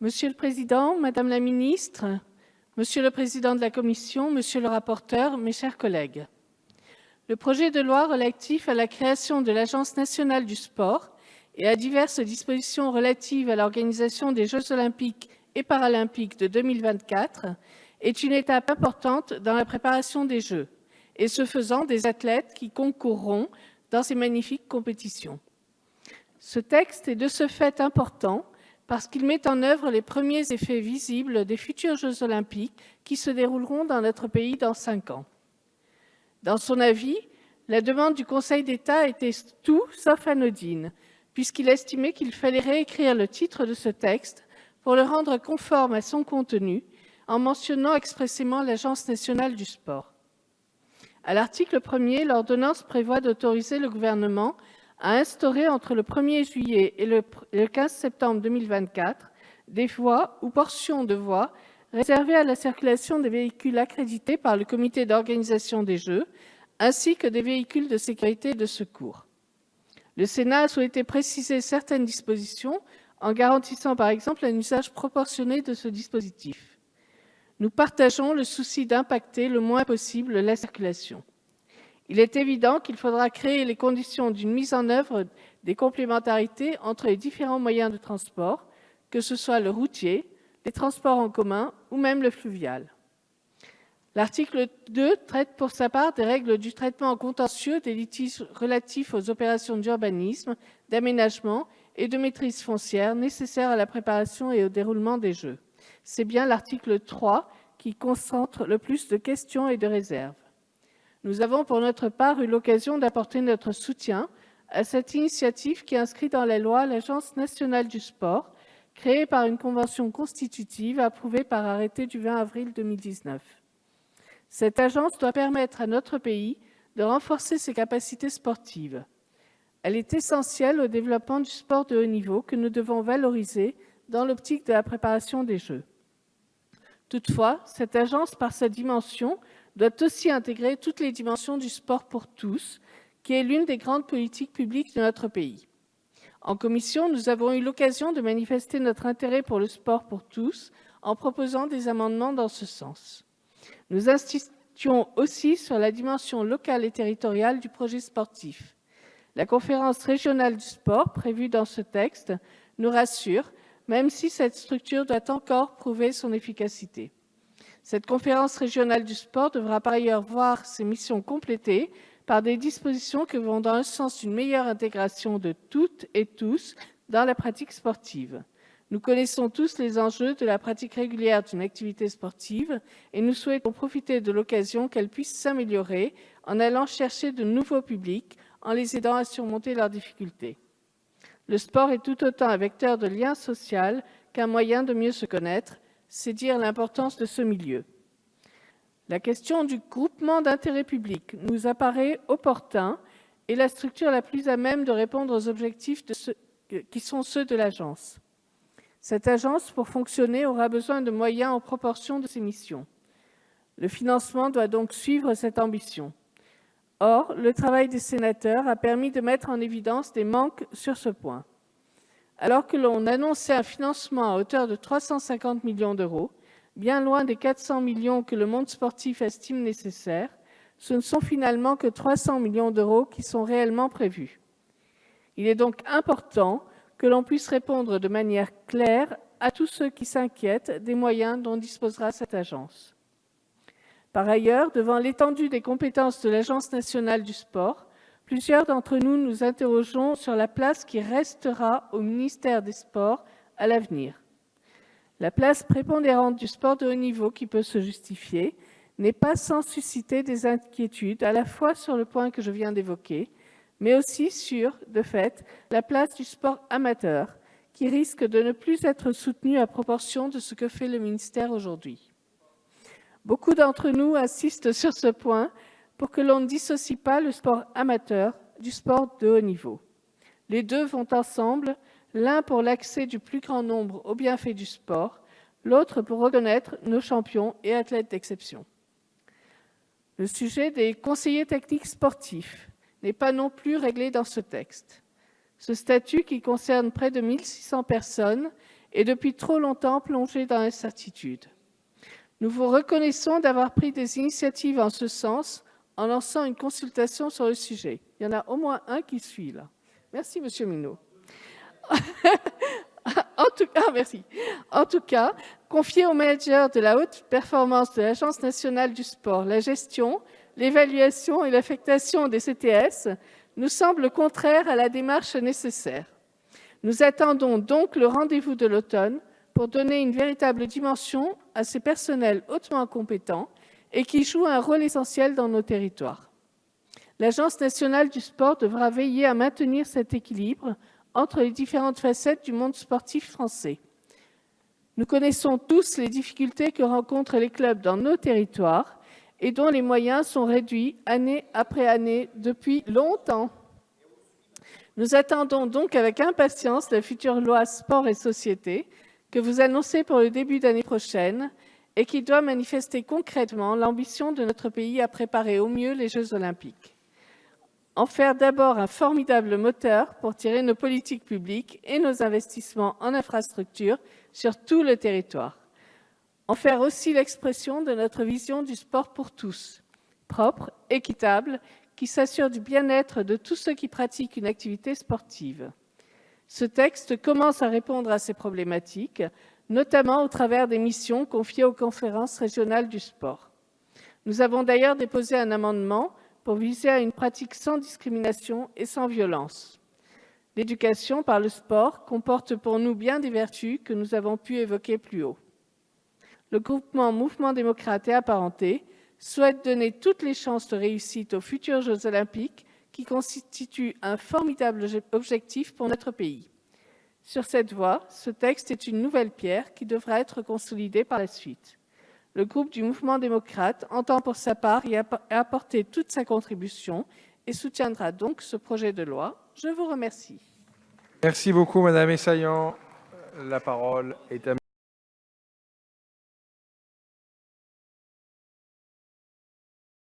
Monsieur le Président, Madame la Ministre, Monsieur le Président de la Commission, Monsieur le rapporteur, mes chers collègues. Le projet de loi relatif à la création de l'Agence nationale du sport et à diverses dispositions relatives à l'organisation des Jeux olympiques et paralympiques de 2024 est une étape importante dans la préparation des Jeux, et ce faisant des athlètes qui concourront dans ces magnifiques compétitions. Ce texte est de ce fait important parce qu'il met en œuvre les premiers effets visibles des futurs Jeux olympiques qui se dérouleront dans notre pays dans 5 ans. Dans son avis, la demande du Conseil d'État était tout sauf anodine, puisqu'il estimait qu'il fallait réécrire le titre de ce texte pour le rendre conforme à son contenu, en mentionnant expressément l'Agence nationale du sport. À l'article 1er, l'ordonnance prévoit d'autoriser le gouvernement à instaurer entre le 1er juillet et le 15 septembre 2024 des voies ou portions de voies réservées à la circulation des véhicules accrédités par le comité d'organisation des Jeux, ainsi que des véhicules de sécurité et de secours. Le Sénat a souhaité préciser certaines dispositions en garantissant par exemple un usage proportionné de ce dispositif. Nous partageons le souci d'impacter le moins possible la circulation. Il est évident qu'il faudra créer les conditions d'une mise en œuvre des complémentarités entre les différents moyens de transport, que ce soit le routier, les transports en commun ou même le fluvial. L'article 2 traite pour sa part des règles du traitement contentieux des litiges relatifs aux opérations d'urbanisme, d'aménagement et de maîtrise foncière nécessaires à la préparation et au déroulement des Jeux. C'est bien l'article 3 qui concentre le plus de questions et de réserves. Nous avons pour notre part eu l'occasion d'apporter notre soutien à cette initiative qui inscrit dans la loi l'Agence nationale du sport, créée par une convention constitutive approuvée par arrêté du 20 avril 2019. Cette agence doit permettre à notre pays de renforcer ses capacités sportives. Elle est essentielle au développement du sport de haut niveau que nous devons valoriser dans l'optique de la préparation des Jeux. Toutefois, cette agence, par sa dimension, doit aussi intégrer toutes les dimensions du sport pour tous, qui est l'une des grandes politiques publiques de notre pays. En commission, nous avons eu l'occasion de manifester notre intérêt pour le sport pour tous en proposant des amendements dans ce sens. Nous insistions aussi sur la dimension locale et territoriale du projet sportif. La conférence régionale du sport, prévue dans ce texte, nous rassure, même si cette structure doit encore prouver son efficacité. Cette conférence régionale du sport devra par ailleurs voir ses missions complétées par des dispositions qui vont dans le sens d'une meilleure intégration de toutes et tous dans la pratique sportive. Nous connaissons tous les enjeux de la pratique régulière d'une activité sportive et nous souhaitons profiter de l'occasion qu'elle puisse s'améliorer en allant chercher de nouveaux publics, en les aidant à surmonter leurs difficultés. Le sport est tout autant un vecteur de lien social qu'un moyen de mieux se connaître, c'est dire l'importance de ce milieu. La question du groupement d'intérêt public nous apparaît opportun et la structure la plus à même de répondre aux objectifs qui sont ceux de l'agence. Cette agence, pour fonctionner, aura besoin de moyens en proportion de ses missions. Le financement doit donc suivre cette ambition. Or, le travail des sénateurs a permis de mettre en évidence des manques sur ce point. Alors que l'on annonçait un financement à hauteur de 350 millions d'euros, bien loin des 400 millions que le monde sportif estime nécessaires, ce ne sont finalement que 300 millions d'euros qui sont réellement prévus. Il est donc important que l'on puisse répondre de manière claire à tous ceux qui s'inquiètent des moyens dont disposera cette agence. Par ailleurs, devant l'étendue des compétences de l'Agence nationale du sport, plusieurs d'entre nous nous interrogeons sur la place qui restera au ministère des Sports à l'avenir. La place prépondérante du sport de haut niveau qui peut se justifier n'est pas sans susciter des inquiétudes, à la fois sur le point que je viens d'évoquer, mais aussi sur, de fait, la place du sport amateur, qui risque de ne plus être soutenu à proportion de ce que fait le ministère aujourd'hui. Beaucoup d'entre nous insistent sur ce point pour que l'on ne dissocie pas le sport amateur du sport de haut niveau. Les deux vont ensemble, l'un pour l'accès du plus grand nombre aux bienfaits du sport, l'autre pour reconnaître nos champions et athlètes d'exception. Le sujet des conseillers techniques sportifs n'est pas non plus réglé dans ce texte. Ce statut, qui concerne près de 1600 personnes, et depuis trop longtemps plongé dans l'incertitude. Nous vous reconnaissons d'avoir pris des initiatives en ce sens en lançant une consultation sur le sujet. Il y en a au moins un qui suit là. Merci, Monsieur Minot. Merci. En tout cas, confier au manager de la haute performance de l'Agence nationale du sport la gestion, l'évaluation et l'affectation des CTS nous semble contraire à la démarche nécessaire. Nous attendons donc le rendez-vous de l'automne pour donner une véritable dimension à ces personnels hautement compétents et qui jouent un rôle essentiel dans nos territoires. L'Agence nationale du sport devra veiller à maintenir cet équilibre entre les différentes facettes du monde sportif français. Nous connaissons tous les difficultés que rencontrent les clubs dans nos territoires et dont les moyens sont réduits année après année depuis longtemps. Nous attendons donc avec impatience la future loi Sport et Société que vous annoncez pour le début d'année prochaine et qui doit manifester concrètement l'ambition de notre pays à préparer au mieux les Jeux olympiques. En faire d'abord un formidable moteur pour tirer nos politiques publiques et nos investissements en infrastructures sur tout le territoire. En faire aussi l'expression de notre vision du sport pour tous, propre, équitable, qui s'assure du bien-être de tous ceux qui pratiquent une activité sportive. Ce texte commence à répondre à ces problématiques, notamment au travers des missions confiées aux conférences régionales du sport. Nous avons d'ailleurs déposé un amendement pour viser à une pratique sans discrimination et sans violence. L'éducation par le sport comporte pour nous bien des vertus que nous avons pu évoquer plus haut. Le groupement Mouvement démocrate et apparenté souhaite donner toutes les chances de réussite aux futurs Jeux olympiques qui constituent un formidable objectif pour notre pays. Sur cette voie, ce texte est une nouvelle pierre qui devra être consolidée par la suite. Le groupe du Mouvement démocrate entend pour sa part y apporter toute sa contribution et soutiendra donc ce projet de loi. Je vous remercie. Merci beaucoup, Madame Essayant. La parole est à